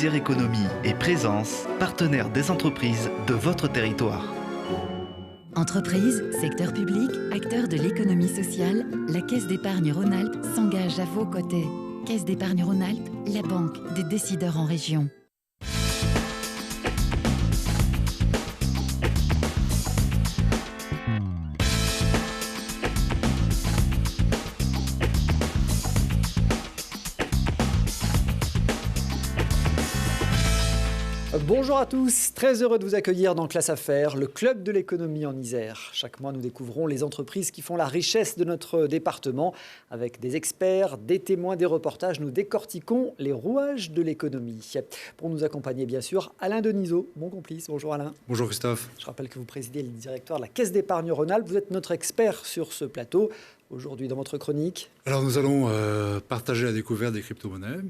Isère Économie et Présence, partenaire des entreprises de votre territoire. Entreprises, secteur public, acteurs de l'économie sociale, la Caisse d'épargne Rhône-Alpes s'engage à vos côtés. Caisse d'épargne Rhône-Alpes, la banque des décideurs en région. Bonjour à tous, très heureux de vous accueillir dans Classe Affaires, le club de l'économie en Isère. Chaque mois, nous découvrons les entreprises qui font la richesse de notre département. Avec des experts, des témoins, des reportages, nous décortiquons les rouages de l'économie. Pour nous accompagner, bien sûr, Alain Denisot, mon complice. Bonjour Alain. Bonjour Christophe. Je rappelle que vous présidez le directoire de la Caisse d'épargne Rhône-Alpes. Vous êtes notre expert sur ce plateau. Aujourd'hui, dans votre chronique. Alors, nous allons partager la découverte des crypto-monnaies.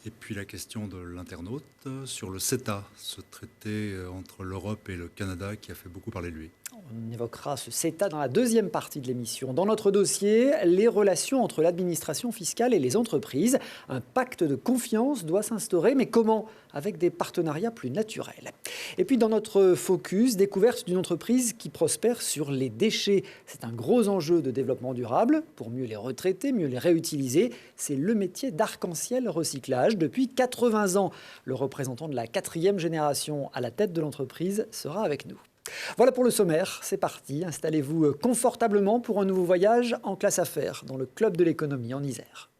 Et puis la question de l'internaute sur le CETA, ce traité entre l'Europe et le Canada qui a fait beaucoup parler de lui. On évoquera ce CETA dans la deuxième partie de l'émission. Dans notre dossier, les relations entre l'administration fiscale et les entreprises. Un pacte de confiance doit s'instaurer, mais comment ? Avec des partenariats plus naturels. Et puis dans notre focus, découverte d'une entreprise qui prospère sur les déchets. C'est un gros enjeu de développement durable. Pour mieux les retraiter, mieux les réutiliser, c'est le métier d'Arc-en-Ciel Recyclage. Depuis 80 ans, le représentant de la 4e génération à la tête de l'entreprise sera avec nous. Voilà pour le sommaire, c'est parti. Installez-vous confortablement pour un nouveau voyage en Classe Affaires dans le club de l'économie en Isère.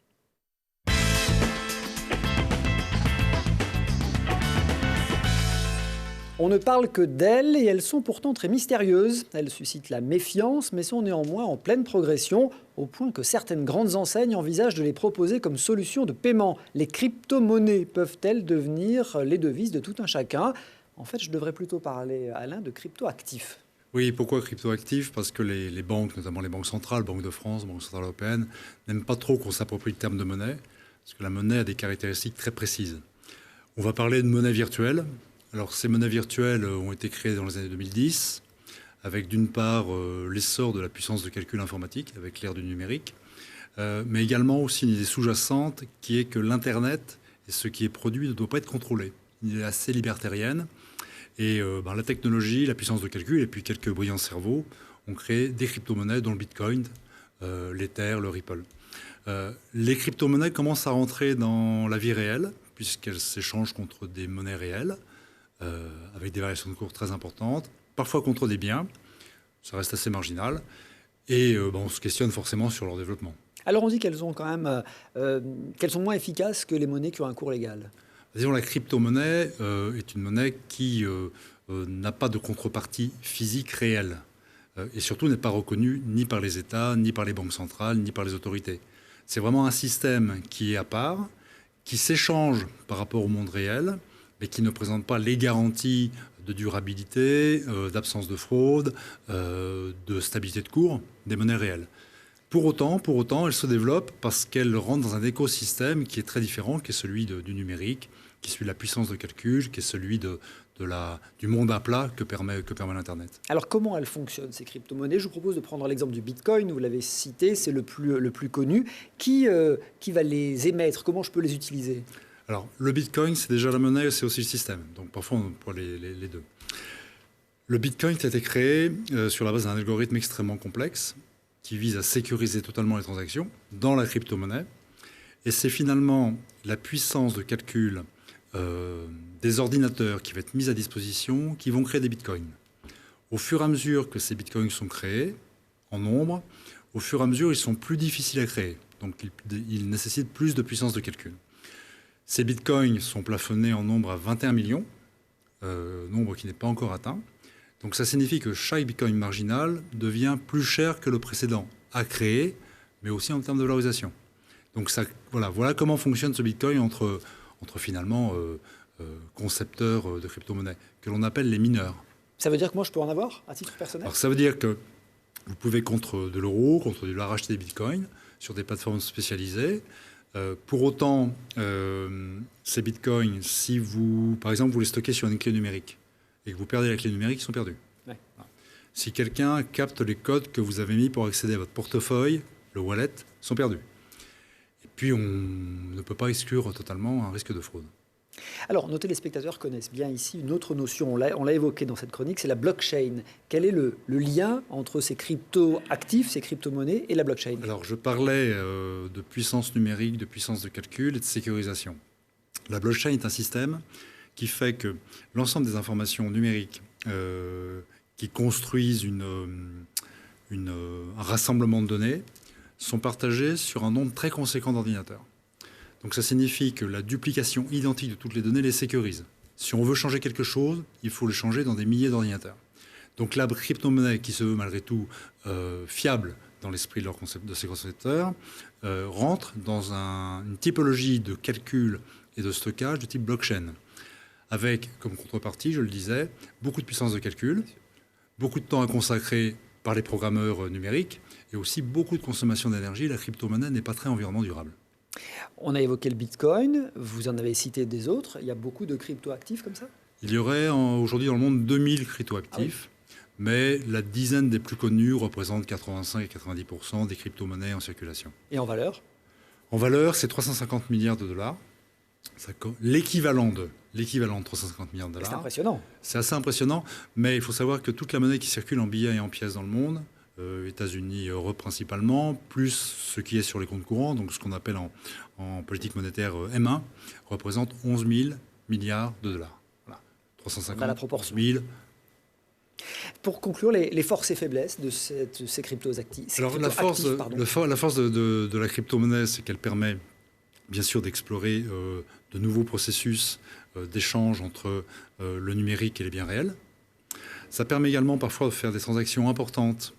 On ne parle que d'elles et elles sont pourtant très mystérieuses. Elles suscitent la méfiance mais sont néanmoins en pleine progression au point que certaines grandes enseignes envisagent de les proposer comme solution de paiement. Les crypto-monnaies peuvent-elles devenir les devises de tout un chacun ? En fait, je devrais plutôt parler, Alain, de crypto-actifs. Oui, pourquoi crypto-actifs ? Parce que les banques, notamment les banques centrales, Banque de France, Banque centrale européenne, n'aiment pas trop qu'on s'approprie le terme de monnaie, parce que la monnaie a des caractéristiques très précises. On va parler de monnaie virtuelle. Alors, ces monnaies virtuelles ont été créées dans les années 2010, avec d'une part l'essor de la puissance de calcul informatique, avec l'ère du numérique, mais également aussi une idée sous-jacente qui est que l'Internet et ce qui est produit ne doit pas être contrôlé. Il est assez libertarienne. Et la technologie, la puissance de calcul et puis quelques brillants cerveaux ont créé des crypto-monnaies dont le Bitcoin, l'Ether, le Ripple. Les crypto-monnaies commencent à rentrer dans la vie réelle puisqu'elles s'échangent contre des monnaies réelles avec des variations de cours très importantes, parfois contre des biens, ça reste assez marginal, et on se questionne forcément sur leur développement. Alors on dit qu'elles ont quand même, qu'elles sont moins efficaces que les monnaies qui ont un cours légal. Disons, la crypto-monnaie est une monnaie qui n'a pas de contrepartie physique réelle et surtout n'est pas reconnue ni par les États, ni par les banques centrales, ni par les autorités. C'est vraiment un système qui est à part, qui s'échange par rapport au monde réel, mais qui ne présente pas les garanties de durabilité, d'absence de fraude, de stabilité de cours des monnaies réelles. Pour autant, elle se développe parce qu'elle rentre dans un écosystème qui est très différent, qui est celui du numérique, qui est celui de la puissance de calcul, qui est celui du monde à plat que permet l'Internet. Alors comment elles fonctionnent, ces crypto-monnaies ? Je vous propose de prendre l'exemple du Bitcoin, vous l'avez cité, c'est le plus connu. Qui va les émettre ? Comment je peux les utiliser ? Alors, le Bitcoin, c'est déjà la monnaie, c'est aussi le système. Donc parfois, on prend les deux. Le Bitcoin a été créé sur la base d'un algorithme extrêmement complexe qui vise à sécuriser totalement les transactions dans la crypto-monnaie. Et c'est finalement la puissance de calcul des ordinateurs qui va être mise à disposition qui vont créer des bitcoins. Au fur et à mesure que ces bitcoins sont créés, en nombre, au fur et à mesure, ils sont plus difficiles à créer. Donc, ils nécessitent plus de puissance de calcul. Ces bitcoins sont plafonnés en nombre à 21 millions, nombre qui n'est pas encore atteint. Donc ça signifie que chaque bitcoin marginal devient plus cher que le précédent à créer, mais aussi en termes de valorisation. Donc voilà comment fonctionne ce bitcoin entre finalement concepteurs de crypto-monnaies, que l'on appelle les mineurs. Ça veut dire que moi je peux en avoir à titre personnel ? Alors ça veut dire que vous pouvez contre de l'euro, contre de l'dollar acheter des bitcoins sur des plateformes spécialisées. Pour autant, ces bitcoins, si vous, par exemple, vous les stockez sur une clé numérique et que vous perdez la clé numérique, ils sont perdus. Ouais. Si quelqu'un capte les codes que vous avez mis pour accéder à votre portefeuille, le wallet, sont perdus. Et puis, on ne peut pas exclure totalement un risque de fraude. Alors, nos téléspectateurs connaissent bien ici une autre notion, on l'a évoqué dans cette chronique, c'est la blockchain. Quel est le lien entre ces crypto-actifs, ces crypto-monnaies et la blockchain? Alors, je parlais de puissance numérique, de puissance de calcul et de sécurisation. La blockchain est un système qui fait que l'ensemble des informations numériques qui construisent un rassemblement de données sont partagées sur un nombre très conséquent d'ordinateurs. Donc ça signifie que la duplication identique de toutes les données les sécurise. Si on veut changer quelque chose, il faut le changer dans des milliers d'ordinateurs. Donc la crypto-monnaie, qui se veut malgré tout fiable dans l'esprit de ses concepteurs, rentre dans une typologie de calcul et de stockage de type blockchain, avec comme contrepartie, je le disais, beaucoup de puissance de calcul, beaucoup de temps à consacrer par les programmeurs numériques, et aussi beaucoup de consommation d'énergie. La crypto-monnaie n'est pas très environnement durable. On a évoqué le Bitcoin, vous en avez cité des autres. Il y a beaucoup de crypto-actifs comme ça? Il y aurait aujourd'hui dans le monde 2000 crypto-actifs, mais la dizaine des plus connus représente 85 et 90% des crypto-monnaies en circulation. Et en valeur? En valeur, c'est 350 milliards de dollars. L'équivalent de 350 milliards de dollars. C'est impressionnant. C'est assez impressionnant, mais il faut savoir que toute la monnaie qui circule en billets et en pièces dans le monde, États-Unis, Europe principalement, plus ce qui est sur les comptes courants, donc ce qu'on appelle en politique monétaire M1, représente 11 000 milliards de dollars. Voilà. 350, la proportion. 11 000. Pour conclure, les forces et faiblesses de ces crypto-actifs. Alors la force de la crypto-monnaie, c'est qu'elle permet bien sûr d'explorer de nouveaux processus d'échange entre le numérique et les biens réels. Ça permet également parfois de faire des transactions importantes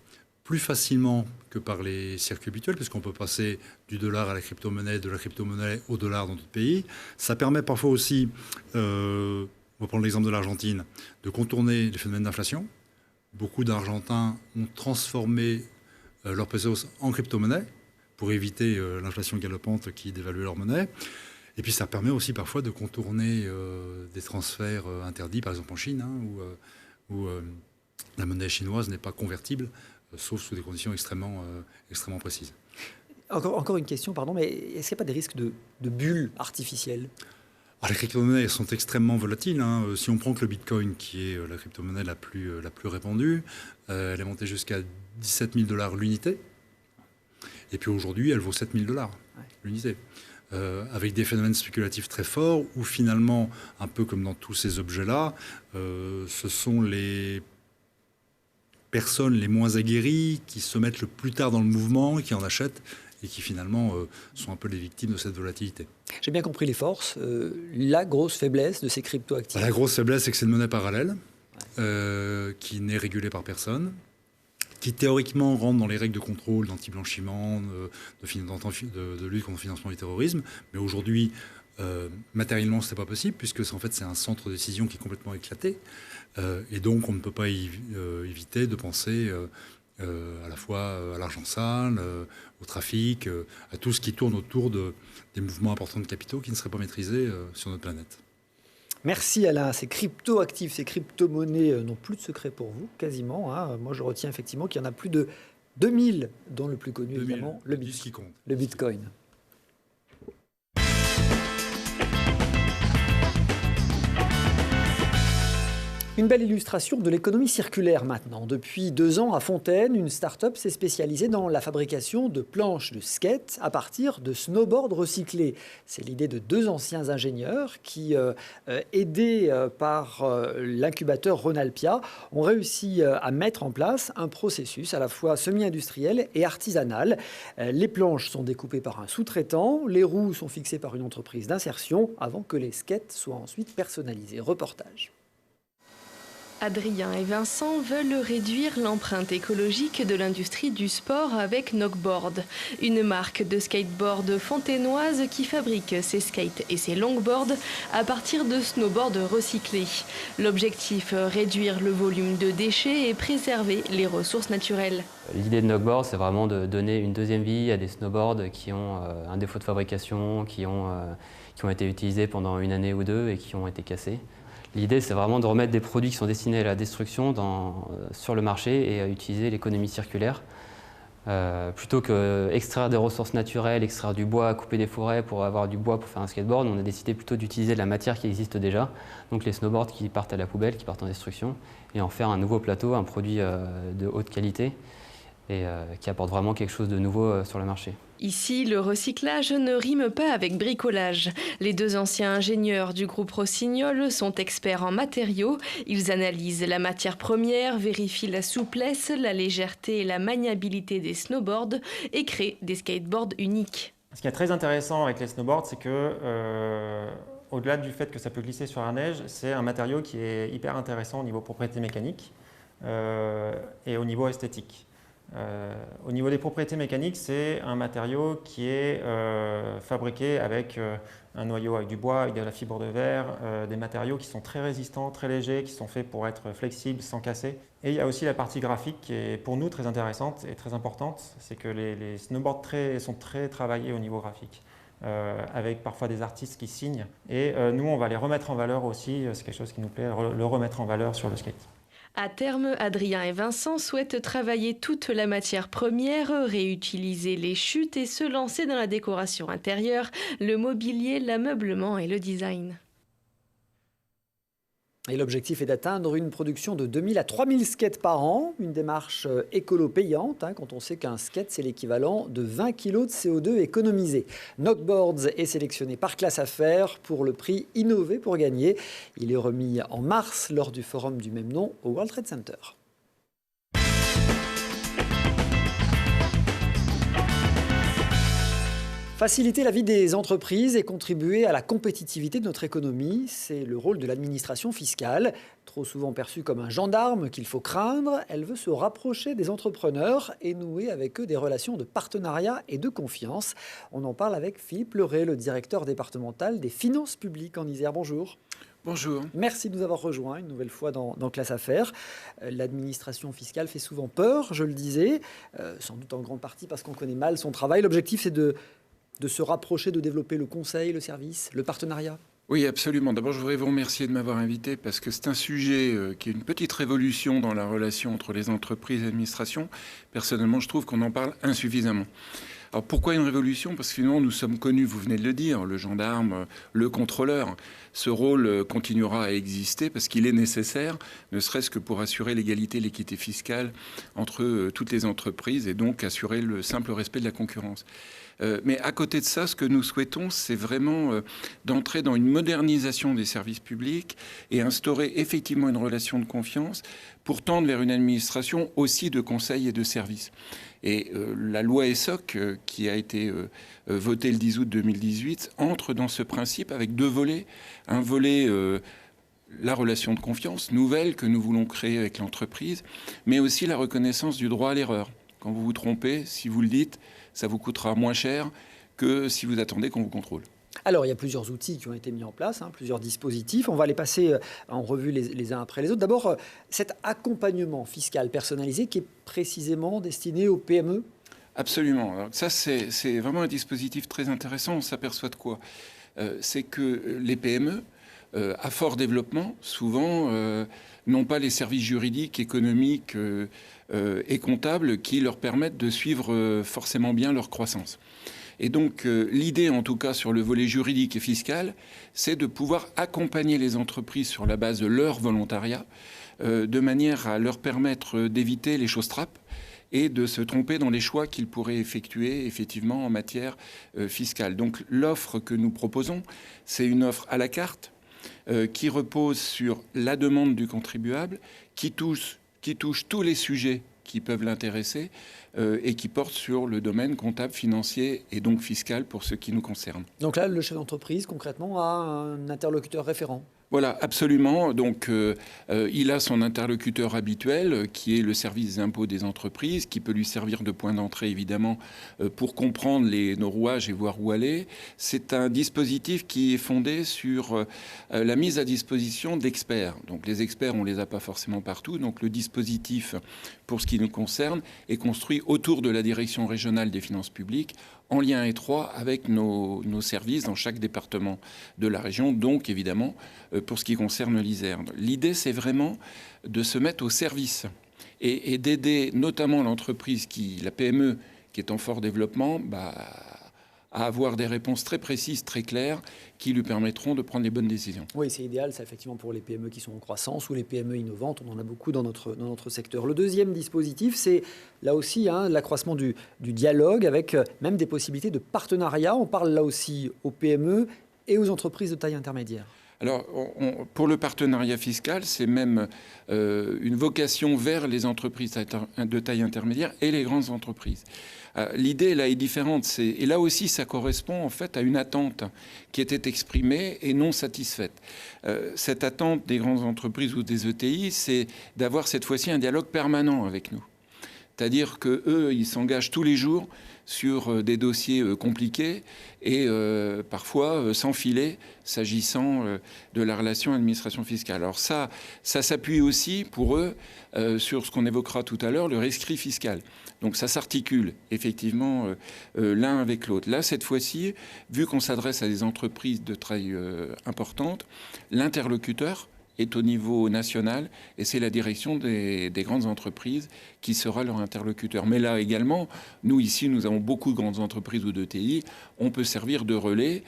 plus facilement que par les circuits habituels, puisqu'on peut passer du dollar à la crypto-monnaie, de la crypto-monnaie au dollar dans d'autres pays. Ça permet parfois aussi, on va prendre l'exemple de l'Argentine, de contourner les phénomènes d'inflation. Beaucoup d'Argentins ont transformé leur pesos en crypto-monnaie pour éviter l'inflation galopante qui dévalue leur monnaie. Et puis ça permet aussi parfois de contourner des transferts interdits, par exemple en Chine, où la monnaie chinoise n'est pas convertible, sauf sous des conditions extrêmement précises. Encore une question, pardon, mais est-ce qu'il n'y a pas des risques de bulles artificielles? Les crypto-monnaies sont extrêmement volatiles. Si on prend que le Bitcoin, qui est la crypto-monnaie la plus répandue, elle est montée jusqu'à 17 000 $ l'unité. Et puis aujourd'hui, elle vaut 7 000 $ l'unité. Avec des phénomènes spéculatifs très forts, où finalement, un peu comme dans tous ces objets-là, ce sont les personnes les moins aguerries qui se mettent le plus tard dans le mouvement, qui en achètent et qui finalement sont un peu les victimes de cette volatilité. J'ai bien compris les forces. La grosse faiblesse de ces crypto-actifs? La grosse faiblesse, c'est que c'est une monnaie parallèle qui n'est régulée par personne, qui théoriquement rentre dans les règles de contrôle, d'anti-blanchiment, de lutte contre le financement du terrorisme. Mais aujourd'hui, matériellement, ce n'est pas possible, puisque c'est un centre de décision qui est complètement éclaté. Et donc, on ne peut pas éviter de penser à la fois à l'argent sale, au trafic, à tout ce qui tourne autour des mouvements importants de capitaux qui ne seraient pas maîtrisés sur notre planète. Merci Alain. Ces crypto-actifs, ces crypto-monnaies n'ont plus de secret pour vous, quasiment. Moi, je retiens effectivement qu'il y en a plus de 2000, dont le plus connu, évidemment, le Bitcoin. Une belle illustration de l'économie circulaire maintenant. Depuis 2 ans à Fontaine, une start-up s'est spécialisée dans la fabrication de planches de skate à partir de snowboards recyclés. C'est l'idée de 2 anciens ingénieurs qui, aidés par l'incubateur Ronalpia, ont réussi à mettre en place un processus à la fois semi-industriel et artisanal. Les planches sont découpées par un sous-traitant, les roues sont fixées par une entreprise d'insertion avant que les skates soient ensuite personnalisés. Reportage. Adrien et Vincent veulent réduire l'empreinte écologique de l'industrie du sport avec Knockboard, une marque de skateboard fontainoise qui fabrique ses skates et ses longboards à partir de snowboards recyclés. L'objectif, réduire le volume de déchets et préserver les ressources naturelles. L'idée de Knockboard, c'est vraiment de donner une deuxième vie à des snowboards qui ont un défaut de fabrication, qui ont été utilisés pendant 1 année ou 2 et qui ont été cassés. L'idée, c'est vraiment de remettre des produits qui sont destinés à la destruction sur le marché et à utiliser l'économie circulaire Plutôt que extraire des ressources naturelles, extraire du bois, couper des forêts pour avoir du bois pour faire un skateboard, on a décidé plutôt d'utiliser de la matière qui existe déjà, donc les snowboards qui partent à la poubelle, qui partent en destruction, et en faire un nouveau plateau, un produit de haute qualité et qui apporte vraiment quelque chose de nouveau sur le marché. Ici, le recyclage ne rime pas avec bricolage. Les deux anciens ingénieurs du groupe Rossignol sont experts en matériaux. Ils analysent la matière première, vérifient la souplesse, la légèreté et la maniabilité des snowboards et créent des skateboards uniques. Ce qui est très intéressant avec les snowboards, c'est que, au-delà du fait que ça peut glisser sur la neige, c'est un matériau qui est hyper intéressant au niveau propriétés mécaniques et au niveau esthétique. Au niveau des propriétés mécaniques, c'est un matériau qui est fabriqué avec un noyau avec du bois, avec de la fibre de verre, des matériaux qui sont très résistants, très légers, qui sont faits pour être flexibles sans casser. Et il y a aussi la partie graphique qui est pour nous très intéressante et très importante, c'est que les snowboards sont très travaillés au niveau graphique. Avec parfois des artistes qui signent. Et nous, on va les remettre en valeur aussi, c'est quelque chose qui nous plaît, le remettre en valeur sur le skate. À terme, Adrien et Vincent souhaitent travailler toute la matière première, réutiliser les chutes et se lancer dans la décoration intérieure, le mobilier, l'ameublement et le design. Et l'objectif est d'atteindre une production de 2000 à 3000 skates par an, une démarche écolo-payante, quand on sait qu'un skate, c'est l'équivalent de 20 kg de CO2 économisé. Knockboards est sélectionné par Classe Affaires pour le prix Innover pour gagner. Il est remis en mars lors du forum du même nom au World Trade Center. Faciliter la vie des entreprises et contribuer à la compétitivité de notre économie, c'est le rôle de l'administration fiscale. Trop souvent perçue comme un gendarme qu'il faut craindre, elle veut se rapprocher des entrepreneurs et nouer avec eux des relations de partenariat et de confiance. On en parle avec Philippe Leray, le directeur départemental des finances publiques en Isère. Bonjour. Bonjour. Merci de nous avoir rejoints une nouvelle fois dans Classe Affaires. L'administration fiscale fait souvent peur, je le disais, sans doute en grande partie parce qu'on connaît mal son travail. L'objectif, c'est de se rapprocher, de développer le conseil, le service, le partenariat. Oui, absolument. D'abord, je voudrais vous remercier de m'avoir invité parce que c'est un sujet qui est une petite révolution dans la relation entre les entreprises et l'administration. Personnellement, je trouve qu'on en parle insuffisamment. Alors pourquoi une révolution? Parce que finalement, nous sommes connus, vous venez de le dire, le gendarme, le contrôleur. Ce rôle continuera à exister parce qu'il est nécessaire, ne serait-ce que pour assurer l'égalité et l'équité fiscale entre toutes les entreprises et donc assurer le simple respect de la concurrence. Mais à côté de ça, ce que nous souhaitons, c'est vraiment d'entrer dans une modernisation des services publics et instaurer effectivement une relation de confiance pour tendre vers une administration aussi de conseil et de services. Et la loi ESSOC, qui a été votée le 10 août 2018, entre dans ce principe avec deux volets. Un volet, la relation de confiance nouvelle que nous voulons créer avec l'entreprise, mais aussi la reconnaissance du droit à l'erreur. Quand vous vous trompez, si vous le dites, ça vous coûtera moins cher que si vous attendez qu'on vous contrôle. Alors, il y a plusieurs outils qui ont été mis en place, plusieurs dispositifs. On va les passer en revue les uns après les autres. D'abord, cet accompagnement fiscal personnalisé qui est précisément destiné aux PME. Absolument. Alors, ça, c'est vraiment un dispositif très intéressant. On s'aperçoit de quoi? C'est que les PME, à fort développement, souvent, n'ont pas les services juridiques, économiques et comptables qui leur permettent de suivre forcément bien leur croissance. Et donc, l'idée, en tout cas, sur le volet juridique et fiscal, c'est de pouvoir accompagner les entreprises sur la base de leur volontariat, de manière à leur permettre d'éviter les choses trappes et de se tromper dans les choix qu'ils pourraient effectuer, effectivement, en matière fiscale. Donc, l'offre que nous proposons, c'est une offre à la carte qui repose sur la demande du contribuable, qui touche tous les sujets qui peuvent l'intéresser et qui portent sur le domaine comptable, financier et donc fiscal pour ce qui nous concerne. Donc là, le chef d'entreprise, concrètement, a un interlocuteur référent. Voilà, absolument. Donc, il a son interlocuteur habituel, qui est le service des impôts des entreprises, qui peut lui servir de point d'entrée, évidemment, pour comprendre nos rouages et voir où aller. C'est un dispositif qui est fondé sur la mise à disposition d'experts. Donc, les experts, on ne les a pas forcément partout. Donc, le dispositif, pour ce qui nous concerne, est construit autour de la direction régionale des finances publiques, en lien étroit avec nos services dans chaque département de la région, donc évidemment pour ce qui concerne l'Isère. L'idée, c'est vraiment de se mettre au service et d'aider notamment l'entreprise, la PME, qui est en fort développement, à avoir des réponses très précises, très claires, qui lui permettront de prendre les bonnes décisions. Oui, c'est idéal, ça, effectivement, pour les PME qui sont en croissance ou les PME innovantes. On en a beaucoup dans notre secteur. Le deuxième dispositif, c'est là aussi l'accroissement du dialogue avec même des possibilités de partenariat. On parle là aussi aux PME et aux entreprises de taille intermédiaire. Alors, pour le partenariat fiscal, c'est même une vocation vers les entreprises de taille intermédiaire et les grandes entreprises. L'idée, là, est différente. Et là aussi, ça correspond, en fait, à une attente qui était exprimée et non satisfaite. Cette attente des grandes entreprises ou des ETI, c'est d'avoir cette fois-ci un dialogue permanent avec nous. C'est-à-dire qu'eux, ils s'engagent tous les jours sur des dossiers compliqués et parfois sans filet s'agissant de la relation administration fiscale. Alors ça s'appuie aussi pour eux sur ce qu'on évoquera tout à l'heure, le rescrit fiscal. Donc ça s'articule effectivement l'un avec l'autre. Là, cette fois-ci, vu qu'on s'adresse à des entreprises de taille importante, l'interlocuteur est au niveau national et c'est la direction des grandes entreprises qui sera leur interlocuteur. Mais là également, nous ici, nous avons beaucoup de grandes entreprises ou d'ETI. On peut servir de relais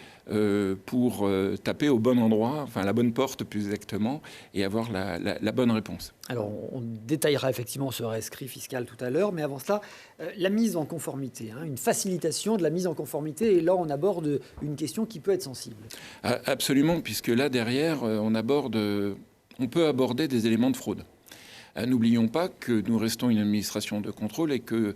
pour taper au bon endroit, enfin la bonne porte plus exactement, et avoir la bonne réponse. Alors on détaillera effectivement ce rescrit fiscal tout à l'heure, mais avant cela, la mise en conformité, une facilitation de la mise en conformité. Et là, on aborde une question qui peut être sensible. Absolument, puisque là derrière, on peut aborder des éléments de fraude. N'oublions pas que nous restons une administration de contrôle et que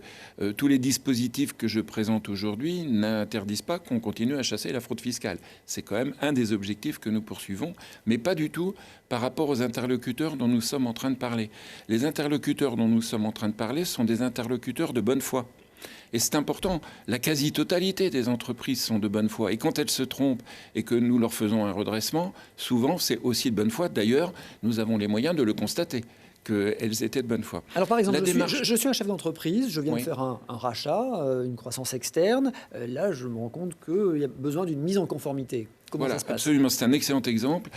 tous les dispositifs que je présente aujourd'hui n'interdisent pas qu'on continue à chasser la fraude fiscale. C'est quand même un des objectifs que nous poursuivons, mais pas du tout par rapport aux interlocuteurs dont nous sommes en train de parler. Les interlocuteurs dont nous sommes en train de parler sont des interlocuteurs de bonne foi. Et c'est important, la quasi-totalité des entreprises sont de bonne foi. Et quand elles se trompent et que nous leur faisons un redressement, souvent c'est aussi de bonne foi. D'ailleurs, nous avons les moyens de le constater, qu'elles étaient de bonne foi. Alors par exemple, je suis un chef d'entreprise, je viens de faire un rachat, une croissance externe. Là, je me rends compte qu'il y a besoin d'une mise en conformité. Comment ça se passe ? Absolument, c'est un excellent exemple.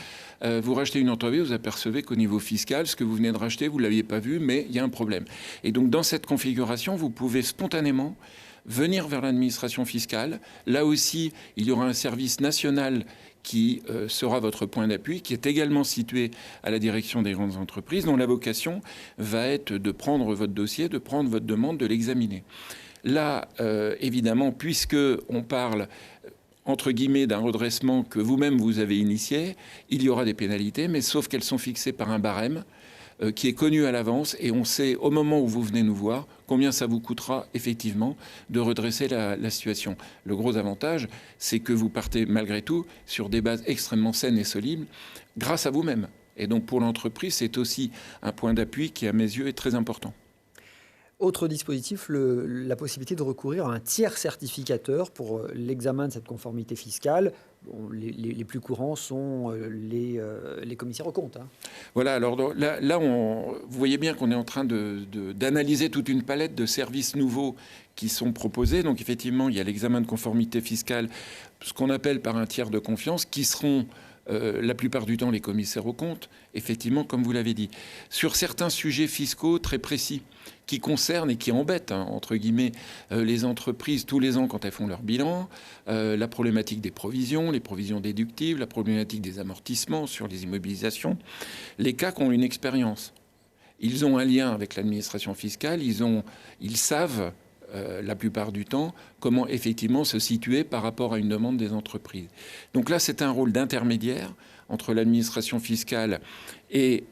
Vous rachetez une entreprise, vous apercevez qu'au niveau fiscal, ce que vous venez de racheter, vous ne l'aviez pas vu, mais il y a un problème. Et donc dans cette configuration, vous pouvez spontanément venir vers l'administration fiscale. Là aussi, il y aura un service national qui sera votre point d'appui, qui est également situé à la direction des grandes entreprises, dont la vocation va être de prendre votre dossier, de prendre votre demande, de l'examiner. Là, évidemment, puisque on parle entre guillemets d'un redressement que vous-même vous avez initié, il y aura des pénalités, mais sauf qu'elles sont fixées par un barème qui est connu à l'avance et on sait au moment où vous venez nous voir combien ça vous coûtera effectivement de redresser la situation. Le gros avantage, c'est que vous partez malgré tout sur des bases extrêmement saines et solides grâce à vous-même. Et donc pour l'entreprise, c'est aussi un point d'appui qui, à mes yeux, est très important. Autre dispositif, la possibilité de recourir à un tiers certificateur pour l'examen de cette conformité fiscale. Bon, les plus courants sont les commissaires aux comptes. Voilà, alors là vous voyez bien qu'on est en train d'analyser toute une palette de services nouveaux qui sont proposés. Donc effectivement, il y a l'examen de conformité fiscale, ce qu'on appelle par un tiers de confiance, qui seront la plupart du temps les commissaires aux comptes, effectivement, comme vous l'avez dit. Sur certains sujets fiscaux très précis, qui concernent et qui embêtent, entre guillemets, les entreprises tous les ans quand elles font leur bilan, la problématique des provisions, les provisions déductibles, la problématique des amortissements sur les immobilisations, les CAC ont une expérience. Ils ont un lien avec l'administration fiscale, ils savent la plupart du temps, comment effectivement se situer par rapport à une demande des entreprises. Donc là, c'est un rôle d'intermédiaire entre l'administration fiscale et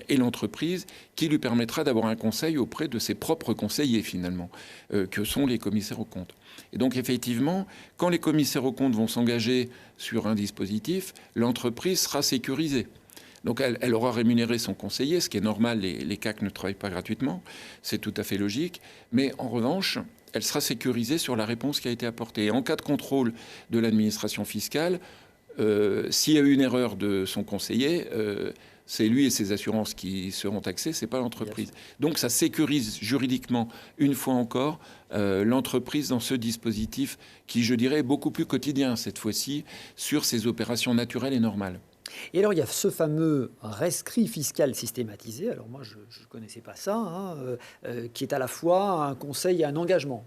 l'entreprise qui lui permettra d'avoir un conseil auprès de ses propres conseillers, finalement, que sont les commissaires aux comptes. Et donc, effectivement, quand les commissaires aux comptes vont s'engager sur un dispositif, l'entreprise sera sécurisée. Donc elle aura rémunéré son conseiller, ce qui est normal, les CAC ne travaillent pas gratuitement, c'est tout à fait logique, mais en revanche, elle sera sécurisée sur la réponse qui a été apportée. Et en cas de contrôle de l'administration fiscale, s'il y a eu une erreur de son conseiller, c'est lui et ses assurances qui seront taxés, c'est pas l'entreprise. Donc ça sécurise juridiquement, une fois encore, l'entreprise dans ce dispositif qui, je dirais, est beaucoup plus quotidien cette fois-ci sur ses opérations naturelles et normales. Et alors, il y a ce fameux rescrit fiscal systématisé. Alors moi, je ne connaissais pas ça, qui est à la fois un conseil et un engagement.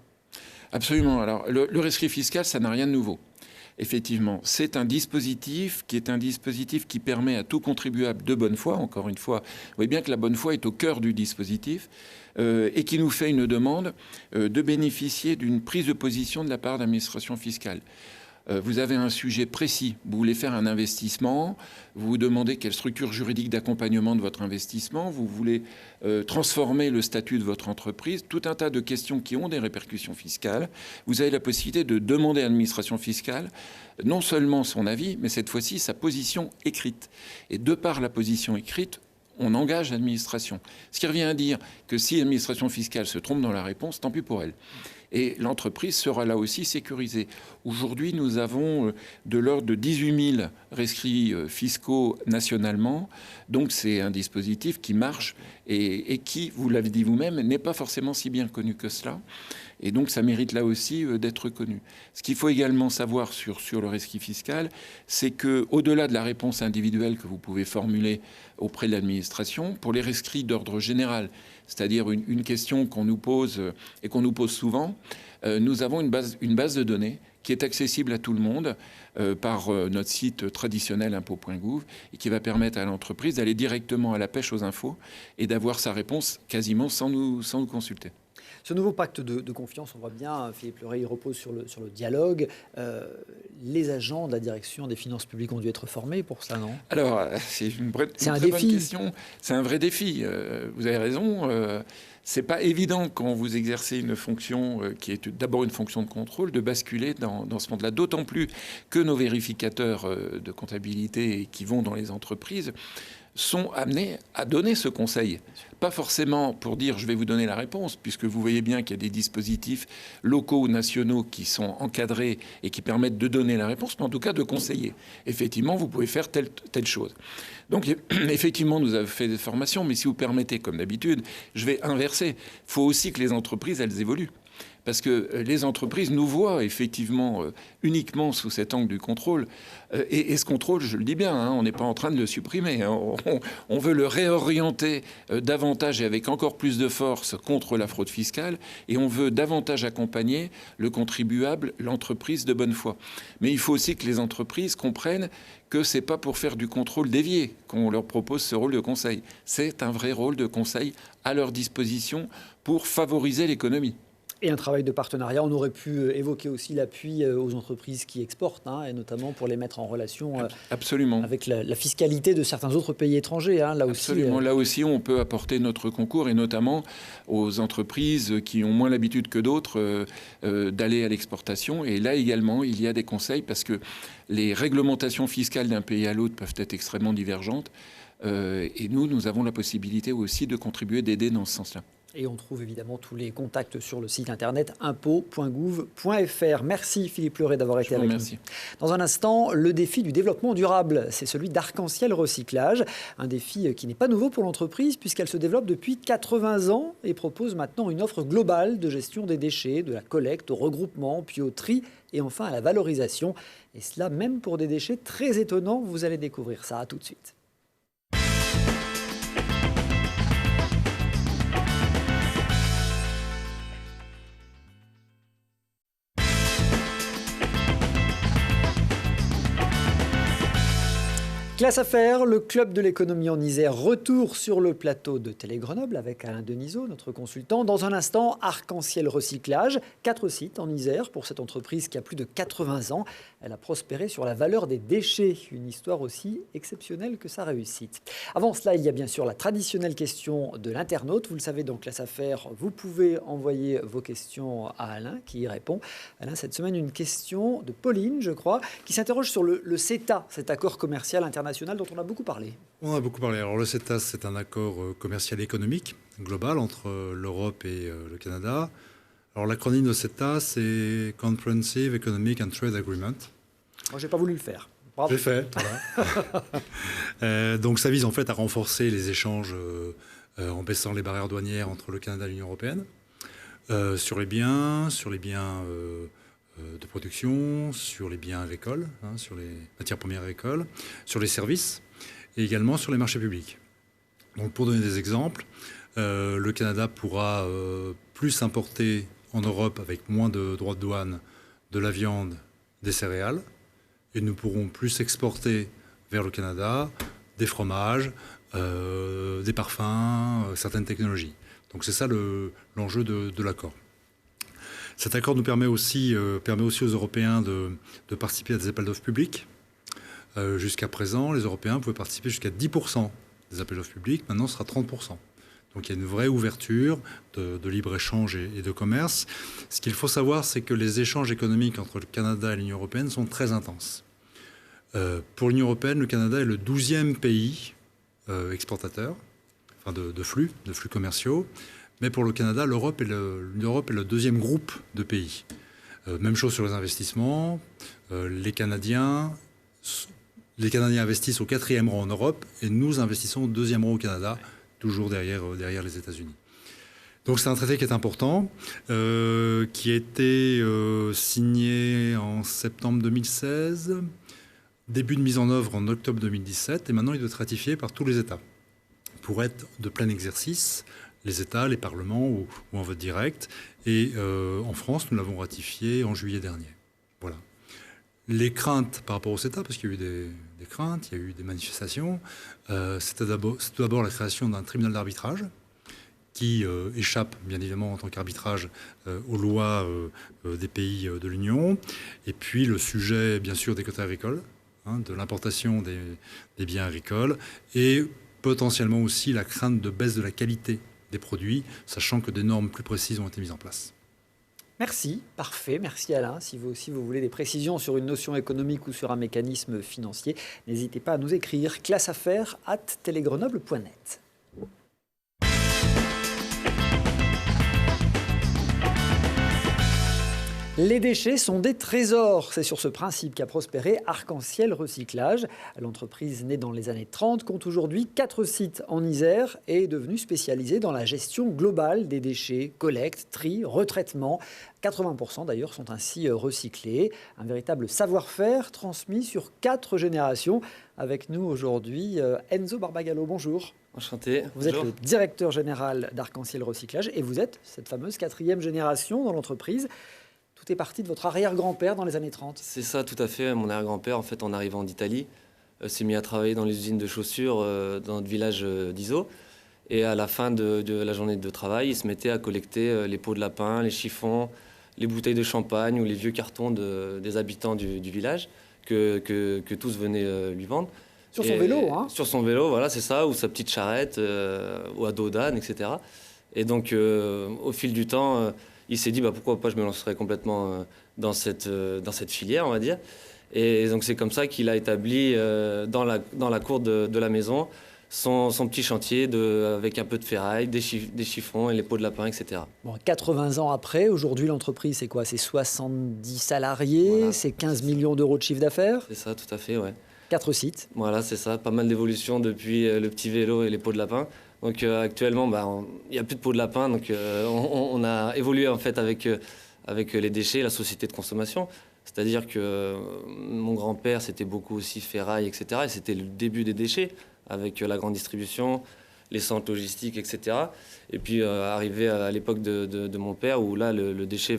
Absolument. Alors, le rescrit fiscal, ça n'a rien de nouveau. Effectivement, c'est un dispositif qui permet à tout contribuable de bonne foi, encore une fois, vous voyez bien que la bonne foi est au cœur du dispositif, et qui nous fait une demande de bénéficier d'une prise de position de la part de l'administration fiscale. Vous avez un sujet précis, vous voulez faire un investissement, vous vous demandez quelle structure juridique d'accompagnement de votre investissement, vous voulez transformer le statut de votre entreprise, tout un tas de questions qui ont des répercussions fiscales. Vous avez la possibilité de demander à l'administration fiscale non seulement son avis, mais cette fois-ci sa position écrite. Et de par la position écrite, on engage l'administration. Ce qui revient à dire que si l'administration fiscale se trompe dans la réponse, tant pis pour elle. Et l'entreprise sera là aussi sécurisée. Aujourd'hui, nous avons de l'ordre de 18 000 rescrits fiscaux nationalement. Donc c'est un dispositif qui marche et qui, vous l'avez dit vous-même, n'est pas forcément si bien connu que cela. Et donc ça mérite là aussi d'être connu. Ce qu'il faut également savoir sur le rescrit fiscal, c'est qu'au-delà de la réponse individuelle que vous pouvez formuler auprès de l'administration, pour les rescrits d'ordre général, c'est-à-dire une question qu'on nous pose et qu'on nous pose souvent, nous avons une base de données qui est accessible à tout le monde par notre site traditionnel impôt.gouv et qui va permettre à l'entreprise d'aller directement à la pêche aux infos et d'avoir sa réponse quasiment sans nous consulter. Ce nouveau pacte de confiance, on voit bien, Philippe Leray, il repose sur le dialogue. Les agents de la direction des finances publiques ont dû être formés pour ça, non? Alors, c'est une très bonne question. C'est un vrai défi. Vous avez raison. C'est pas évident quand vous exercez une fonction qui est d'abord une fonction de contrôle de basculer dans ce monde-là. D'autant plus que nos vérificateurs de comptabilité qui vont dans les entreprises sont amenés à donner ce conseil. Pas forcément pour dire « je vais vous donner la réponse », puisque vous voyez bien qu'il y a des dispositifs locaux ou nationaux qui sont encadrés et qui permettent de donner la réponse, mais en tout cas de conseiller. Effectivement, vous pouvez faire telle chose. Donc, effectivement, nous avons fait des formations, mais si vous permettez, comme d'habitude, je vais inverser. Il faut aussi que les entreprises, elles évoluent. Parce que les entreprises nous voient effectivement uniquement sous cet angle du contrôle. Et ce contrôle, je le dis bien, on n'est pas en train de le supprimer. On veut le réorienter davantage et avec encore plus de force contre la fraude fiscale. Et on veut davantage accompagner le contribuable, l'entreprise de bonne foi. Mais il faut aussi que les entreprises comprennent que ce n'est pas pour faire du contrôle dévié qu'on leur propose ce rôle de conseil. C'est un vrai rôle de conseil à leur disposition pour favoriser l'économie. Et un travail de partenariat. On aurait pu évoquer aussi l'appui aux entreprises qui exportent, et notamment pour les mettre en relation Absolument. Avec la fiscalité de certains autres pays étrangers. Là Absolument. aussi, Là aussi, on peut apporter notre concours, et notamment aux entreprises qui ont moins l'habitude que d'autres d'aller à l'exportation. Et là également, il y a des conseils, parce que les réglementations fiscales d'un pays à l'autre peuvent être extrêmement divergentes. Et nous avons la possibilité aussi de contribuer, d'aider dans ce sens-là. Et on trouve évidemment tous les contacts sur le site internet impôt.gouv.fr. Merci Philippe Leray d'avoir été avec nous. Dans un instant, le défi du développement durable, c'est celui d'Arc-en-Ciel Recyclage. Un défi qui n'est pas nouveau pour l'entreprise puisqu'elle se développe depuis 80 ans et propose maintenant une offre globale de gestion des déchets, de la collecte au regroupement, puis au tri et enfin à la valorisation. Et cela même pour des déchets très étonnants. Vous allez découvrir ça. À tout de suite. Classe Affaires, le club de l'économie en Isère, retour sur le plateau de Télé Grenoble avec Alain Denisot, notre consultant. Dans un instant, Arc-en-Ciel Recyclage, 4 sites en Isère pour cette entreprise qui a plus de 80 ans. Elle a prospéré sur la valeur des déchets, une histoire aussi exceptionnelle que sa réussite. Avant cela, il y a bien sûr la traditionnelle question de l'internaute. Vous le savez, dans Classe Affaires, vous pouvez envoyer vos questions à Alain qui y répond. Alain, cette semaine, une question de Pauline, je crois, qui s'interroge sur le CETA, cet accord commercial international dont on a beaucoup parlé. On a beaucoup parlé. Alors le CETA, c'est un accord commercial économique global entre l'Europe et le Canada. Alors l'acronyme de CETA, c'est Comprehensive Economic and Trade Agreement. Moi, j'ai pas voulu le faire. Bravo. J'ai fait, voilà. Donc ça vise en fait à renforcer les échanges en baissant les barrières douanières entre le Canada et l'Union européenne sur les biens de production, sur les biens agricoles, sur les matières premières agricoles, sur les services et également sur les marchés publics. Donc pour donner des exemples, le Canada pourra plus importer en Europe avec moins de droits de douane de la viande, des céréales, et nous pourrons plus exporter vers le Canada des fromages, des parfums, certaines technologies. Donc c'est ça l'enjeu de l'accord. Cet accord nous permet aussi aux Européens de participer à des appels d'offres publics. Jusqu'à présent, les Européens pouvaient participer jusqu'à 10% des appels d'offres publics. Maintenant, ce sera 30%. Donc il y a une vraie ouverture de libre-échange et de commerce. Ce qu'il faut savoir, c'est que les échanges économiques entre le Canada et l'Union européenne sont très intenses. Pour l'Union européenne, le Canada est le 12e pays exportateur, enfin de flux commerciaux. Mais pour le Canada, l'Europe est le deuxième groupe de pays. Même chose sur les investissements. Les Canadiens investissent au 4e rang en Europe et nous investissons au 2e rang au Canada, toujours derrière les États-Unis. Donc c'est un traité qui est important, qui a été signé en septembre 2016, début de mise en œuvre en octobre 2017, et maintenant il doit être ratifié par tous les États pour être de plein exercice, les États, les parlements ou en vote direct. Et en France, nous l'avons ratifié en juillet dernier. Voilà. Les craintes par rapport au CETA, parce qu'il y a eu des craintes, il y a eu des manifestations, c'était d'abord la création d'un tribunal d'arbitrage qui échappe, bien évidemment, en tant qu'arbitrage aux lois des pays de l'Union. Et puis le sujet, bien sûr, des quotas agricoles, de l'importation des biens agricoles, et potentiellement aussi la crainte de baisse de la qualité des produits, sachant que des normes plus précises ont été mises en place. Merci, parfait. Merci Alain. Si vous aussi vous voulez des précisions sur une notion économique ou sur un mécanisme financier, n'hésitez pas à nous écrire classeaffaires@telegrenoble.net. Les déchets sont des trésors. C'est sur ce principe qu'a prospéré Arc-en-Ciel Recyclage. L'entreprise née dans les années 30 compte aujourd'hui 4 sites en Isère et est devenue spécialisée dans la gestion globale des déchets, collecte, tri, retraitement. 80% d'ailleurs sont ainsi recyclés. Un véritable savoir-faire transmis sur 4 générations. Avec nous aujourd'hui, Enzo Barbagallo, bonjour. Enchanté. Vous êtes le directeur général d'Arc-en-Ciel Recyclage et vous êtes cette fameuse 4e génération dans l'entreprise. Tout est parti de votre arrière-grand-père dans les années 30. C'est ça, tout à fait. Mon arrière-grand-père, en fait, en arrivant d'Italie, s'est mis à travailler dans les usines de chaussures dans notre village d'Iso. Et à la fin de la journée de travail, il se mettait à collecter les pots de lapin, les chiffons, les bouteilles de champagne ou les vieux cartons des habitants du village que tous venaient lui vendre. Sur son vélo, hein ? Sur son vélo, voilà, c'est ça, ou sa petite charrette, ou à dos d'âne, etc. Et donc, au fil du temps... il s'est dit pourquoi pas je me lancerais complètement dans cette filière, on va dire. Et donc c'est comme ça qu'il a établi dans la cour de la maison son petit chantier avec un peu de ferraille, des chiffons et les pots de lapin, etc. Bon, 80 ans après, aujourd'hui l'entreprise c'est quoi ? C'est 70 salariés, voilà, c'est 15 millions d'euros de chiffre d'affaires ? C'est ça, tout à fait, ouais. 4 sites. Voilà, c'est ça, pas mal d'évolutions depuis le petit vélo et les pots de lapin. Donc actuellement, il n'y a plus de pots de lapin, donc on a évolué en fait avec les déchets, la société de consommation. C'est-à-dire que mon grand-père, c'était beaucoup aussi ferraille, etc. Et c'était le début des déchets, avec la grande distribution, les centres logistiques, etc. Et puis arrivé à l'époque de mon père, où là, le déchet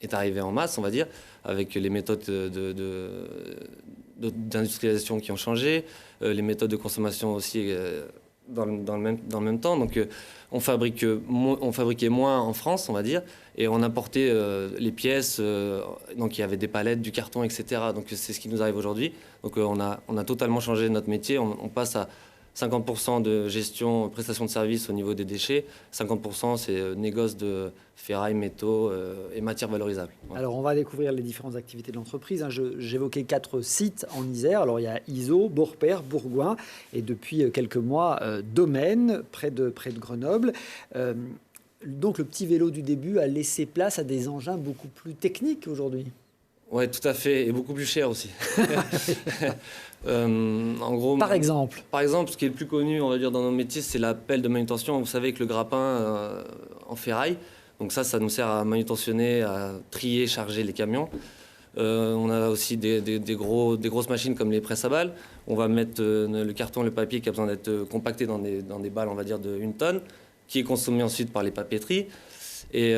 est arrivé en masse, on va dire, avec les méthodes d'industrialisation qui ont changé, les méthodes de consommation aussi... dans le même temps. Donc, on fabriquait moins en France, on va dire, et on importait les pièces. Donc, il y avait des palettes, du carton, etc. Donc, c'est ce qui nous arrive aujourd'hui. Donc, on a totalement changé notre métier. On passe à 50% de gestion, prestation de services au niveau des déchets. 50%, c'est négoce de ferraille, métaux et matières valorisables. Voilà. Alors, on va découvrir les différentes activités de l'entreprise. J'évoquais 4 sites en Isère. Alors, il y a Iso, Beaurepaire, Bourgoin et depuis quelques mois, Domaine, près de Grenoble. Donc, le petit vélo du début a laissé place à des engins beaucoup plus techniques aujourd'hui. Oui, tout à fait, et beaucoup plus cher aussi. En gros, par exemple, ce qui est le plus connu, on va dire, dans nos métiers, c'est la pelle de manutention. Vous savez, avec le grappin en ferraille, Donc ça nous sert à manutentionner, à trier, charger les camions. On a aussi des grosses machines comme les presses à balles. On va mettre le carton, le papier qui a besoin d'être compacté dans des balles, on va dire, de 1 tonne, qui est consommé ensuite par les papeteries. Et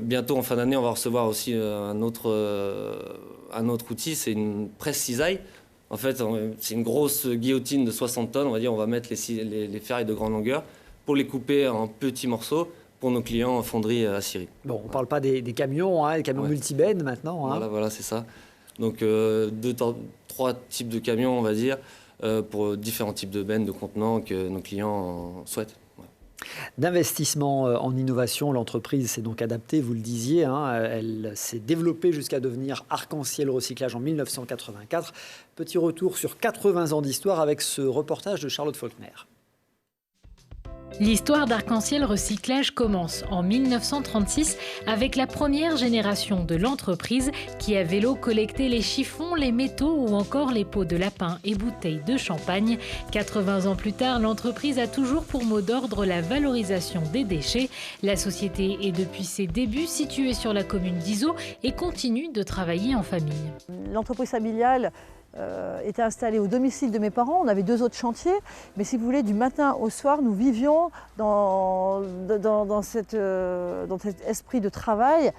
bientôt, en fin d'année, on va recevoir aussi un autre outil, c'est une presse cisaille. En fait, c'est une grosse guillotine de 60 tonnes, on va dire. On va mettre les ferrailles de grande longueur pour les couper en petits morceaux pour nos clients en fonderie à scierie. Bon, on ne parle pas des camions, hein, les camions multi-bennes maintenant. Hein. Voilà, c'est ça. Donc 3 types de camions, on va dire, pour différents types de bennes, de contenants que nos clients souhaitent. D'investissement en innovation, l'entreprise s'est donc adaptée, vous le disiez, hein, elle s'est développée jusqu'à devenir Arc-en-Ciel Recyclage en 1984. Petit retour sur 80 ans d'histoire avec ce reportage de Charlotte Faulkner. L'histoire d'Arc-en-Ciel Recyclage commence en 1936 avec la première génération de l'entreprise qui à vélo collectait les chiffons, les métaux ou encore les pots de lapin et bouteilles de champagne. 80 ans plus tard, l'entreprise a toujours pour mot d'ordre la valorisation des déchets. La société est depuis ses débuts située sur la commune d'Izeaux et continue de travailler en famille. L'entreprise familiale était installée au domicile de mes parents. On avait 2 autres chantiers, mais si vous voulez, du matin au soir, nous vivions dans cet esprit de travail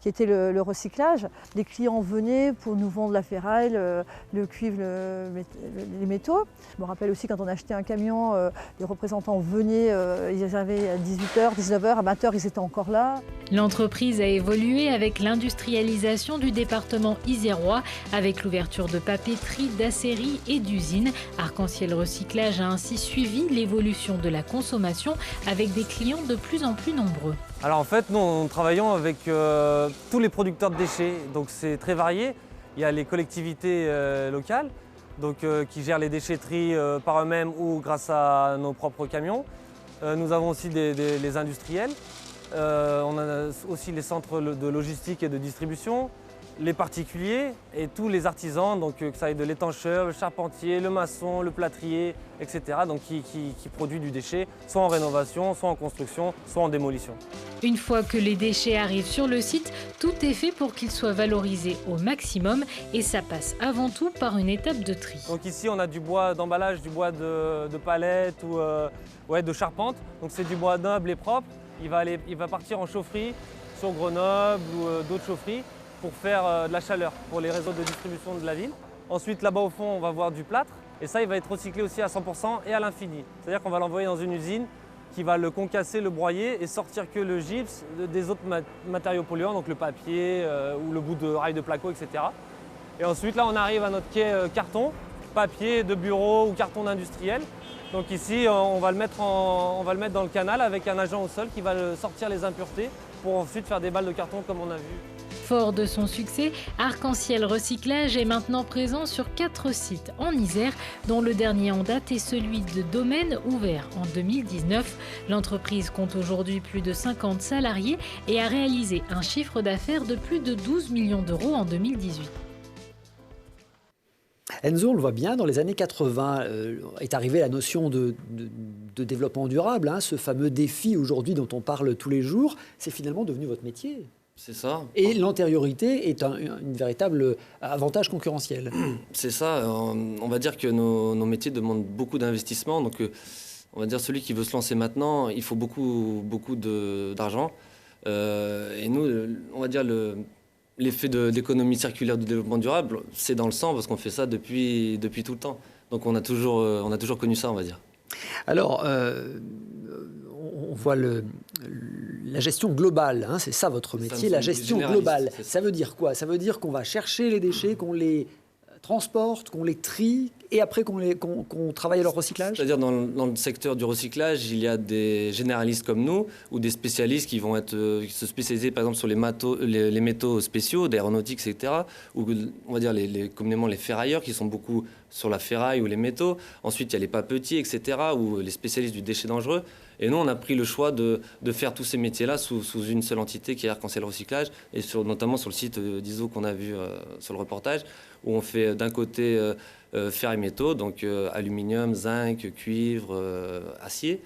qui était le recyclage. Les clients venaient pour nous vendre la ferraille, le cuivre, les métaux. Je me rappelle aussi quand on achetait un camion, les représentants venaient, ils arrivaient à 18h, 19h, à 20h, ils étaient encore là. L'entreprise a évolué avec l'industrialisation du département isérois, avec l'ouverture de papeteries, d'acéries et d'usines. Arc-en-Ciel Recyclage a ainsi suivi l'évolution de la consommation avec des clients de plus en plus nombreux. Alors en fait, nous travaillons avec tous les producteurs de déchets, donc c'est très varié. Il y a les collectivités locales donc, qui gèrent les déchetteries par eux-mêmes ou grâce à nos propres camions. Nous avons aussi les industriels, on a aussi les centres de logistique et de distribution, les particuliers et tous les artisans, donc que ça aille de l'étancheur, le charpentier, le maçon, le plâtrier, etc. Donc qui produit du déchet, soit en rénovation, soit en construction, soit en démolition. Une fois que les déchets arrivent sur le site, tout est fait pour qu'ils soient valorisés au maximum et ça passe avant tout par une étape de tri. Donc ici on a du bois d'emballage, du bois de palette ou de charpente. Donc c'est du bois noble et propre. Il va partir en chaufferie sur Grenoble ou d'autres chaufferies pour faire de la chaleur pour les réseaux de distribution de la ville. Ensuite, là-bas au fond, on va voir du plâtre. Et ça, il va être recyclé aussi à 100% et à l'infini. C'est-à-dire qu'on va l'envoyer dans une usine qui va le concasser, le broyer et sortir que le gypse des autres matériaux polluants, donc le papier ou le bout de rail de placo, etc. Et ensuite, là, on arrive à notre quai carton, papier de bureau ou carton d'industriel. Donc ici, on va le mettre dans le canal avec un agent au sol qui va sortir les impuretés pour ensuite faire des balles de carton comme on a vu. Fort de son succès, Arc-en-Ciel Recyclage est maintenant présent sur 4 sites en Isère, dont le dernier en date est celui de Domaine, ouvert en 2019. L'entreprise compte aujourd'hui plus de 50 salariés et a réalisé un chiffre d'affaires de plus de 12 millions d'euros en 2018. Enzo, on le voit bien, dans les années 80 est arrivée la notion de développement durable, hein, ce fameux défi aujourd'hui dont on parle tous les jours. C'est finalement devenu votre métier. C'est ça. Et l'antériorité est un véritable avantage concurrentiel. C'est ça. On va dire que nos métiers demandent beaucoup d'investissement. Donc, on va dire celui qui veut se lancer maintenant, il faut beaucoup d'argent. Et nous, on va dire l'effet d'économie circulaire de développement durable, c'est dans le sang parce qu'on fait ça depuis tout le temps. Donc, on a toujours connu ça, on va dire. Alors, on voit la gestion globale, hein, c'est ça votre métier, la gestion globale. Ça veut dire quoi? Ça veut dire qu'on va chercher les déchets, qu'on les transporte, qu'on les trie et après qu'on travaille à leur recyclage? C'est-à-dire dans le secteur du recyclage, il y a des généralistes comme nous ou des spécialistes qui vont se spécialiser par exemple sur les métaux spéciaux, d'aéronautique, etc. Ou on va dire communément les ferrailleurs qui sont beaucoup sur la ferraille ou les métaux. Ensuite, il y a les papetiers, etc. ou les spécialistes du déchet dangereux. Et nous, on a pris le choix de faire tous ces métiers-là sous une seule entité qui est Arc-en-Ciel Recyclage et notamment sur le site d'Izeaux qu'on a vu sur le reportage où on fait d'un côté fer et métaux, donc aluminium, zinc, cuivre, acier.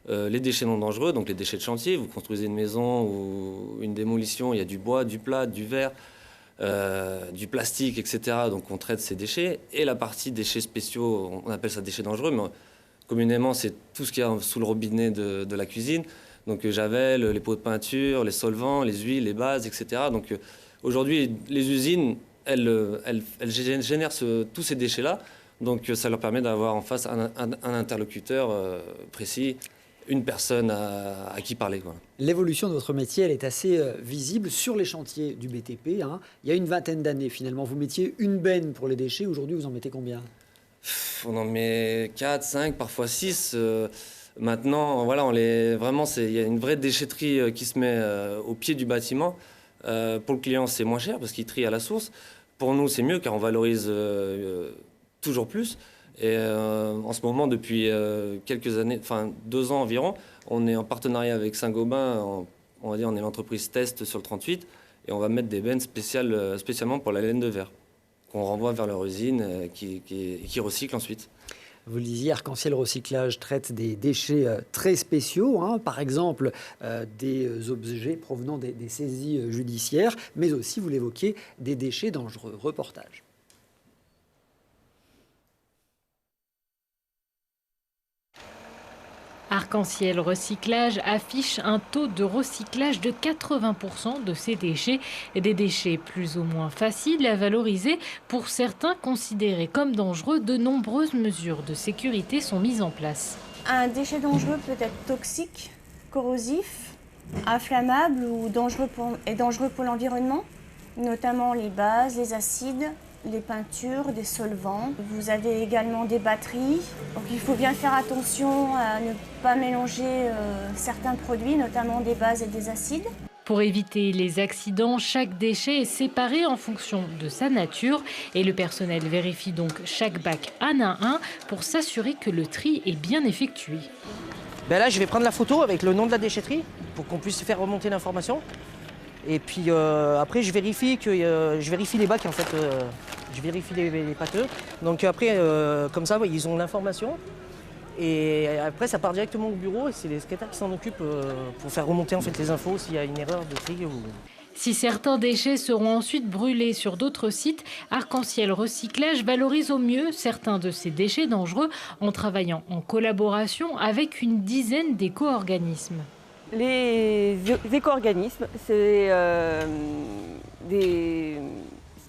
les déchets non dangereux, donc les déchets de chantier. Vous construisez une maison ou une démolition, il y a du bois, du plâtre, du verre, du plastique, etc. Donc on traite ces déchets. Et la partie déchets spéciaux, on appelle ça déchets dangereux, mais communément c'est tout ce qu'il y a sous le robinet de la cuisine. Donc javel, les pots de peinture, les solvants, les huiles, les bases, etc. Donc aujourd'hui, les usines, elles génèrent tous ces déchets-là. Donc ça leur permet d'avoir en face un interlocuteur précis, une personne à qui parler. Voilà. L'évolution de votre métier, elle est assez visible sur les chantiers du BTP. Hein. Il y a une vingtaine d'années, finalement, vous mettiez une benne pour les déchets. Aujourd'hui, vous en mettez combien? On en met 4, 5, parfois 6. Maintenant, voilà, il y a une vraie déchetterie qui se met au pied du bâtiment. Pour le client, c'est moins cher parce qu'il trie à la source. Pour nous, c'est mieux car on valorise toujours plus. Et en ce moment, depuis quelques années, enfin 2 ans environ, on est en partenariat avec Saint-Gobain. On va dire, on est l'entreprise test sur le 38 et on va mettre des bennes spécialement pour la laine de verre qu'on renvoie vers leur usine qui recycle ensuite. Vous le disiez, Arc-en-Ciel Recyclage traite des déchets très spéciaux, hein, par exemple des objets provenant des saisies judiciaires, mais aussi, vous l'évoquiez, des déchets dangereux. Reportage. Arc-en-Ciel Recyclage affiche un taux de recyclage de 80% de ces déchets, des déchets plus ou moins faciles à valoriser. Pour certains considérés comme dangereux, de nombreuses mesures de sécurité sont mises en place. Un déchet dangereux peut être toxique, corrosif, inflammable ou dangereux pour l'environnement, notamment les bases, les acides, les peintures, des solvants. Vous avez également des batteries. Donc il faut bien faire attention à ne pas mélanger certains produits, notamment des bases et des acides. Pour éviter les accidents, chaque déchet est séparé en fonction de sa nature et le personnel vérifie donc chaque bac un à un pour s'assurer que le tri est bien effectué. Là, je vais prendre la photo avec le nom de la déchetterie pour qu'on puisse faire remonter l'information. Et puis après, je vérifie les bacs en fait. Je vérifie les pâteux. Donc après, comme ça, ils ont l'information. Et après, ça part directement au bureau et c'est les secrétaires qui s'en occupent pour faire remonter en fait les infos s'il y a une erreur de tri. Si certains déchets seront ensuite brûlés sur d'autres sites, Arc-en-Ciel Recyclage valorise au mieux certains de ces déchets dangereux en travaillant en collaboration avec une dizaine d'éco-organismes. Les éco-organismes, c'est des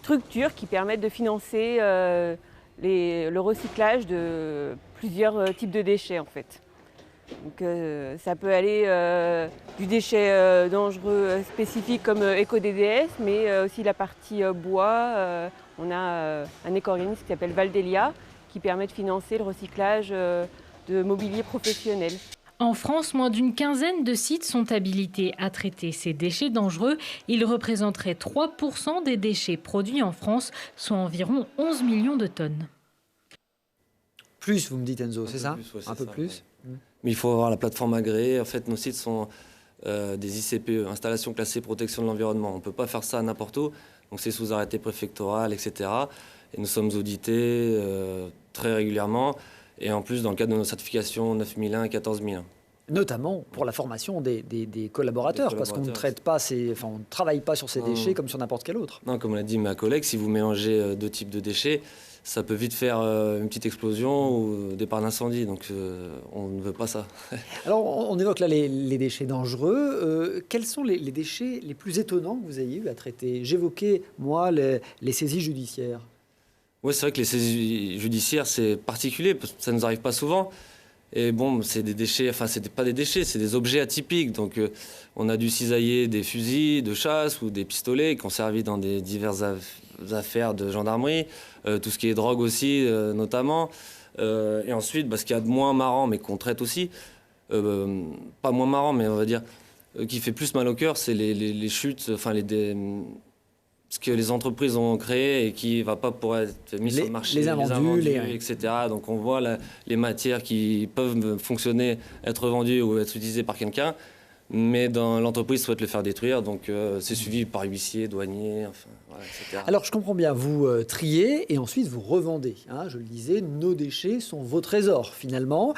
structures qui permettent de financer le recyclage de plusieurs types de déchets en fait. Donc, ça peut aller du déchet dangereux spécifique comme EcoDDS, mais aussi la partie bois. On a un éco-organisme qui s'appelle Valdelia qui permet de financer le recyclage de mobilier professionnel. En France, moins d'une quinzaine de sites sont habilités à traiter ces déchets dangereux. Ils représenteraient 3% des déchets produits en France, soit environ 11 millions de tonnes. Plus, vous me dites Enzo, c'est ça? Un peu plus. Ouais. Mais il faut avoir la plateforme agréée. En fait, nos sites sont des ICPE, installations classées protection de l'environnement. On ne peut pas faire ça n'importe où. Donc c'est sous arrêté préfectoral, etc. Et nous sommes audités très régulièrement. Et en plus, dans le cadre de nos certifications 9001 et 14001. Notamment pour la formation des collaborateurs, parce qu'on ne traite pas on ne travaille pas sur ces déchets comme sur n'importe quel autre. Non, comme l'a dit ma collègue, si vous mélangez 2 types de déchets, ça peut vite faire une petite explosion ou départ d'incendie. Donc on ne veut pas ça. Alors on évoque là les déchets dangereux. Quels sont les déchets les plus étonnants que vous ayez eu à traiter? J'évoquais, moi, les saisies judiciaires. Oui, c'est vrai que les saisies judiciaires, c'est particulier, parce que ça ne nous arrive pas souvent. Et bon, c'est des déchets, enfin, c'est pas des déchets, c'est des objets atypiques. Donc, on a dû cisailler des fusils de chasse ou des pistolets qui ont servi dans des diverses affaires de gendarmerie. Tout ce qui est drogue aussi, notamment. Et ensuite, ce qu'il y a de moins marrant, mais qu'on traite aussi, pas moins marrant, mais on va dire, qui fait plus mal au cœur, c'est les chutes, enfin, ce que les entreprises ont créé et qui ne va pas pouvoir être mis sur le marché, les invendus, etc. Donc on voit les matières qui peuvent fonctionner, être vendues ou être utilisées par quelqu'un. mais l'entreprise souhaite le faire détruire, donc c'est suivi par huissier, douanier, enfin, voilà, etc. Alors je comprends bien, vous triez et ensuite vous revendez. Hein, je le disais, nos déchets sont vos trésors finalement,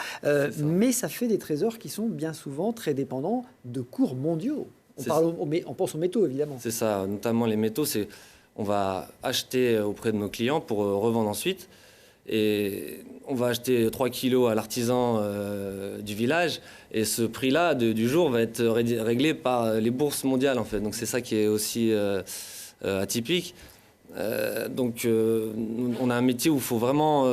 mais ça fait des trésors qui sont bien souvent très dépendants de cours mondiaux. On pense aux métaux évidemment. C'est ça, notamment les métaux, on va acheter auprès de nos clients pour revendre ensuite. Et on va acheter 3 kilos à l'artisan du village et ce prix-là du jour va être réglé par les bourses mondiales en fait. Donc c'est ça qui est aussi atypique. Donc on a un métier où il faut vraiment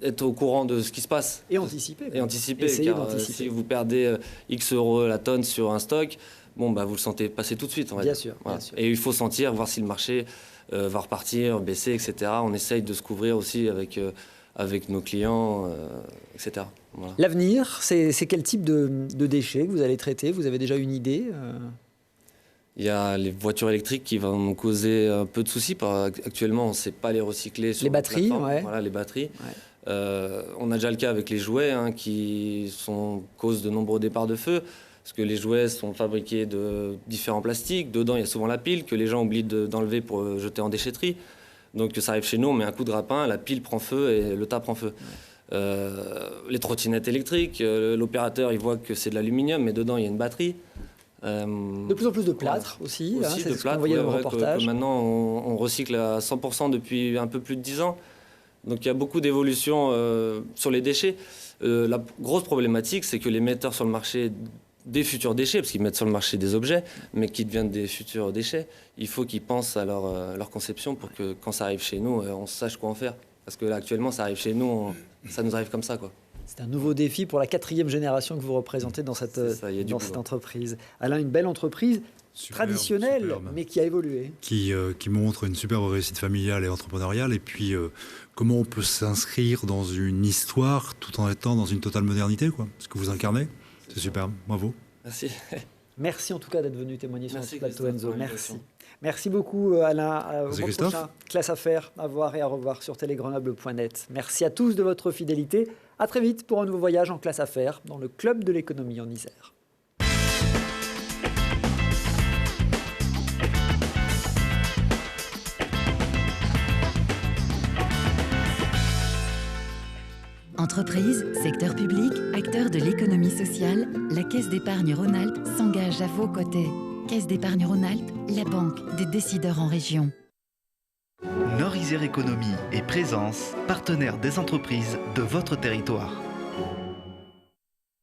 être au courant de ce qui se passe. Et anticiper. Et anticiper, car si vous perdez X euros la tonne sur un stock, bon, bah, vous le sentez passer tout de suite. Bien sûr. Et il faut sentir, voir si le marché va repartir, baisser, etc. On essaye de se couvrir aussi avec nos clients, etc. Voilà. L'avenir, c'est quel type de déchets que vous allez traiter? Vous avez déjà une idée? Il y a les voitures électriques qui vont nous causer un peu de soucis. Actuellement, on ne sait pas les recycler sur les batteries. Voilà, les batteries. On a déjà le cas avec les jouets qui sont cause de nombreux départs de feu. Parce que les jouets sont fabriqués de différents plastiques. Dedans, il y a souvent la pile que les gens oublient d'enlever pour jeter en déchetterie. Donc ça arrive chez nous, on met un coup de grappin, la pile prend feu et le tas prend feu. Les trottinettes électriques, l'opérateur il voit que c'est de l'aluminium, mais dedans il y a une batterie. De plus en plus de plâtre aussi. Aussi c'est de plâtre, dans le reportage. que maintenant on recycle à 100% depuis un peu plus de 10 ans. Donc il y a beaucoup d'évolutions sur les déchets. La grosse problématique, c'est que les metteurs sur le marché des futurs déchets, parce qu'ils mettent sur le marché des objets, mais qui deviennent des futurs déchets, il faut qu'ils pensent à leur conception pour que quand ça arrive chez nous, on sache quoi en faire. Parce que là, actuellement, ça arrive chez nous, ça nous arrive comme ça, quoi. C'est un nouveau défi pour la 4e génération que vous représentez dans cette entreprise. Alain, une belle entreprise traditionnelle, mais qui a évolué. Qui montre une superbe réussite familiale et entrepreneuriale, et puis comment on peut s'inscrire dans une histoire tout en étant dans une totale modernité, quoi. Ce que vous incarnez. C'est superbe, bravo. Merci. Merci en tout cas d'être venu témoigner sur notre plateau, Enzo. Merci. Merci beaucoup Alain. Au mois prochain, Classe Affaires à voir et à revoir sur télégrenoble.net. Merci à tous de votre fidélité. À très vite pour un nouveau voyage en Classe Affaires dans le club de l'économie en Isère. Entreprises, secteur public, acteurs de l'économie sociale, la Caisse d'épargne Rhône-Alpes s'engage à vos côtés. Caisse d'épargne Rhône-Alpes, la banque des décideurs en région. Nord-Isère Économie et Présence, partenaires des entreprises de votre territoire.